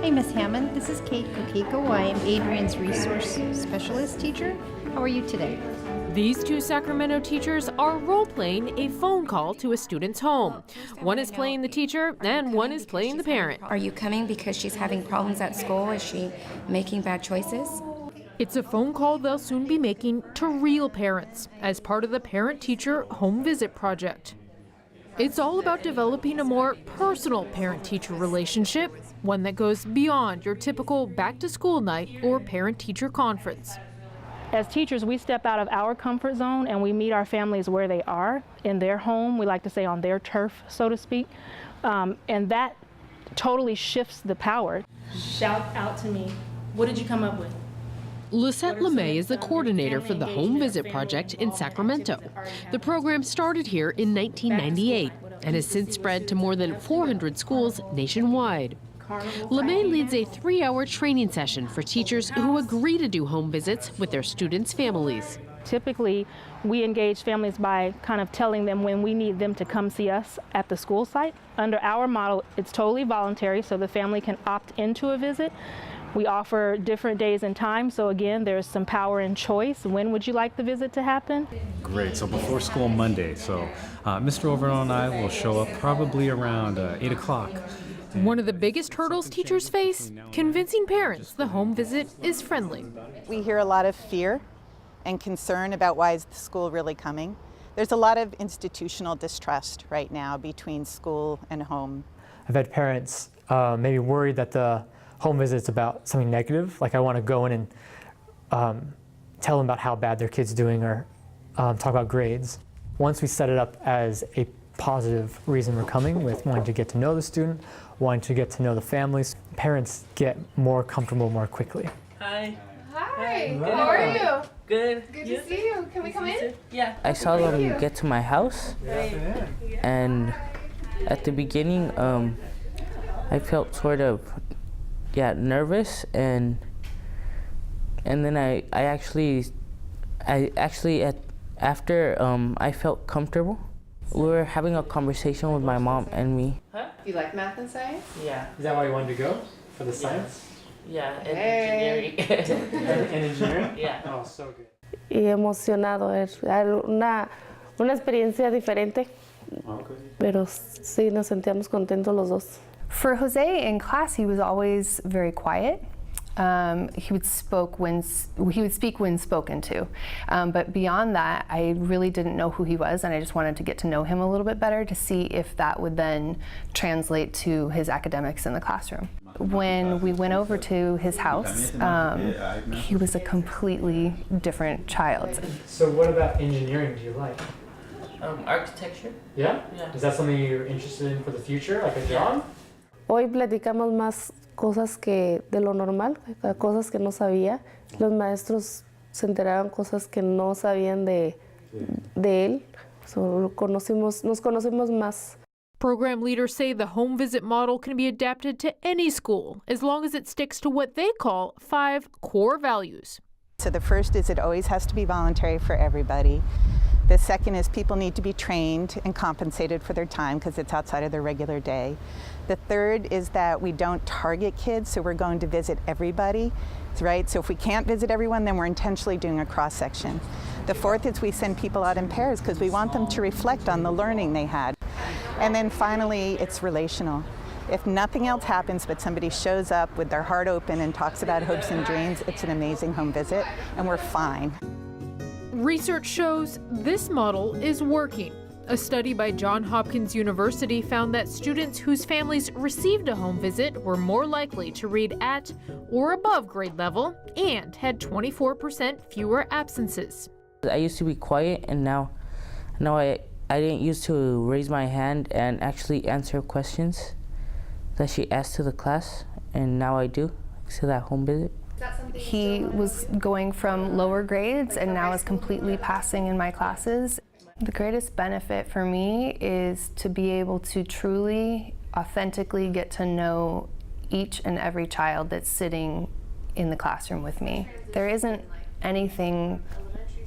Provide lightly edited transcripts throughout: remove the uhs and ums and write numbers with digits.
Hey, Miss Hammond, this is Kate Kokiko. I am Adrian's resource specialist teacher. How are you today? These two Sacramento teachers are role-playing a phone call to a student's home. One is playing the teacher and one is playing the parent. Are you coming because she's having problems at school? Is she making bad choices? It's a phone call they'll soon be making to real parents as part of the parent-teacher home visit project. It's all about developing a more personal parent-teacher relationship, one that goes beyond your typical back-to-school night or parent-teacher conference. As teachers, we step out of our comfort zone and we meet our families where they are, in their home, we like to say on their turf, so to speak, and that totally shifts the power. Shout out to me. What did you come up with? Lisette LeMay is the coordinator for the Home Visit Project in Sacramento. The program started here in 1998 and has since spread to more than 400 schools nationwide. LeMay leads a 3-hour training session for teachers who agree to do home visits with their students' families. Typically, we engage families by kind of telling them when we need them to come see us at the school site. Under our model, it's totally voluntary, so the family can opt into a visit. We offer different days and times, so again, there's some power in choice. When would you like the visit to happen? Great, so before school Monday, so Mr. Overall and I will show up probably around 8 o'clock. One of the biggest hurdles teachers face, convincing parents the home visit is friendly. We hear a lot of fear and concern about why is the school really coming. There's a lot of institutional distrust right now between school and home. I've had parents maybe worried that the home visit is about something negative, like I want to go in and tell them about how bad their kid's doing or talk about grades. Once we set it up as a positive reason we're coming, with wanting to get to know the student, wanting to get to know the families, parents get more comfortable more quickly. Hi. Hi. How are you? Good. Good to see you. Can we come in? Yeah. I saw them get to my house, and at the beginning, I felt sort of nervous, and then after I felt comfortable. We were having a conversation with my mom and me. Huh? You like math and science? Yeah. Is that why you wanted to go? For the science? Yeah, and engineering. And engineering? Yeah. Oh, so good. Y emocionado, es una experiencia diferente, pero sí nos sentíamos contentos los dos. For Jose in class, he was always very quiet. He would speak when spoken to, but beyond that, I really didn't know who he was, and I just wanted to get to know him a little bit better to see if that would then translate to his academics in the classroom. When we went over to his house, he was a completely different child. So what about engineering do you like? Architecture. Yeah? Yeah. Is that something you're interested in for the future, like a job? Hoy platicamos más cosas que de lo normal, cosas que no sabía. Los maestros se enteraron cosas que no sabían de él. So, nos conocimos más. Program leaders say the home visit model can be adapted to any school as long as it sticks to what they call 5 core values. So the first is it always has to be voluntary for everybody. The second is people need to be trained and compensated for their time because it's outside of their regular day. The third is that we don't target kids, so we're going to visit everybody, right? So if we can't visit everyone, then we're intentionally doing a cross-section. The fourth is we send people out in pairs because we want them to reflect on the learning they had. And then finally, it's relational. If nothing else happens but somebody shows up with their heart open and talks about hopes and dreams, it's an amazing home visit, and we're fine. Research shows this model is working. A study by Johns Hopkins University found that students whose families received a home visit were more likely to read at or above grade level and had 24% fewer absences. I used to be quiet, and now I didn't used to raise my hand and actually answer questions that she asked to the class, and now I do to that home visit. He was going from lower grades and now is completely passing in my classes. The greatest benefit for me is to be able to truly, authentically get to know each and every child that's sitting in the classroom with me. There isn't anything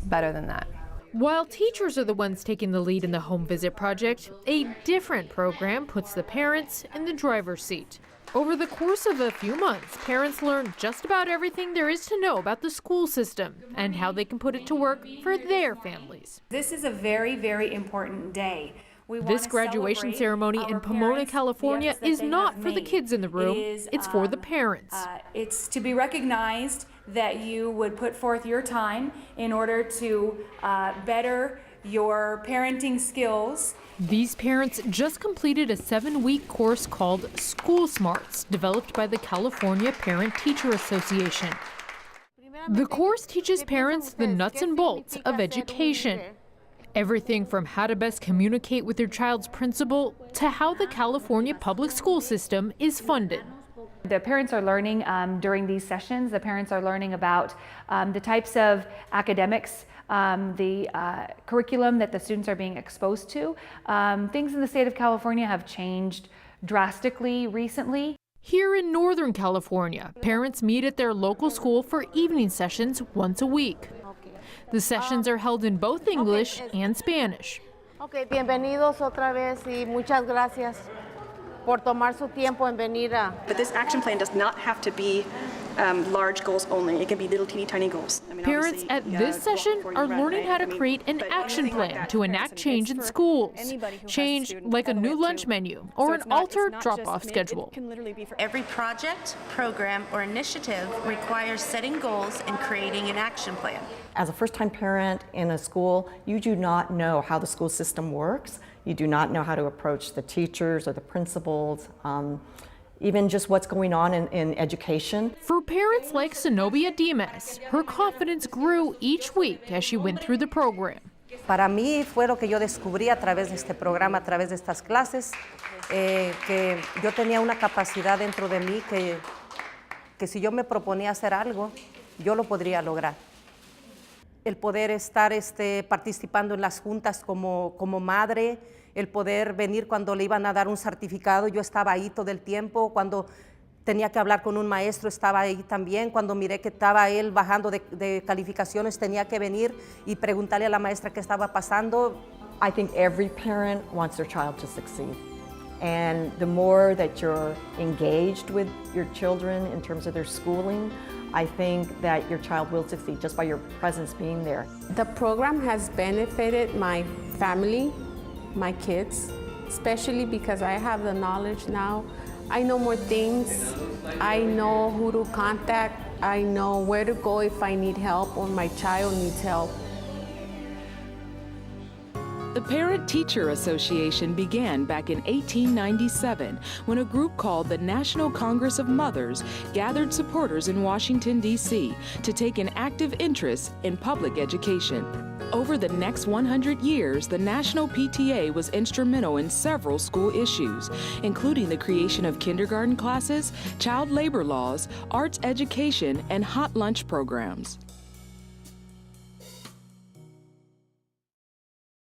better than that. While teachers are the ones taking the lead in the home visit project, a different program puts the parents in the driver's seat. Over the course of a few months, parents learn just about everything there is to know about the school system and how they can put it to work for their families. This is a very, very important day. This graduation ceremony in Pomona, California is not for the kids in the room, it's for the parents. It's to be recognized that you would put forth your time in order to better your parenting skills. These parents just completed a 7-week course called School Smarts, developed by the California Parent-Teacher Association. The course teaches parents the nuts and bolts of education. Everything from how to best communicate with your child's principal to how the California public school system is funded. The parents are learning during these sessions, the parents are learning about the types of academics, the curriculum that the students are being exposed to. Things in the state of California have changed drastically recently. Here in Northern California, parents meet at their local school for evening sessions once a week. The sessions are held in both English and Spanish. Okay, bienvenidos otra vez y muchas gracias por tomar su tiempo en venir a. But this action plan does not have to be large goals only. It can be little teeny tiny goals. Parents at this session are learning how to create an action plan to enact change in schools. Change like a new lunch menu or an altered drop-off schedule. Every project, program, or initiative requires setting goals and creating an action plan. As a first-time parent in a school, you do not know how the school system works. You do not know how to approach the teachers or the principals. Even just what's going on in education. For parents like Zenobia Dimas, her confidence grew each week as she went through the program. Para mí fue lo que yo descubrí a través de este programa, a través de estas clases, que yo tenía una capacidad dentro de mí que si yo me proponía hacer algo, yo lo podría lograr. El poder estar participando en las juntas como madre, el poder venir cuando le iban a dar un certificado, yo estaba ahí todo el tiempo, cuando tenía que hablar con un maestro estaba ahí también, cuando miré que estaba él bajando de calificaciones tenía que venir y preguntarle a la maestra qué estaba pasando. I think every parent wants their child to succeed. And the more that you're engaged with your children in terms of their schooling, I think that your child will succeed just by your presence being there. The program has benefited my family, my kids, especially because I have the knowledge now. I know more things. I know who to contact. I know where to go if I need help or my child needs help. The Parent-Teacher Association began back in 1897 when a group called the National Congress of Mothers gathered supporters in Washington, D.C. to take an active interest in public education. Over the next 100 years, the National PTA was instrumental in several school issues, including the creation of kindergarten classes, child labor laws, arts education, and hot lunch programs.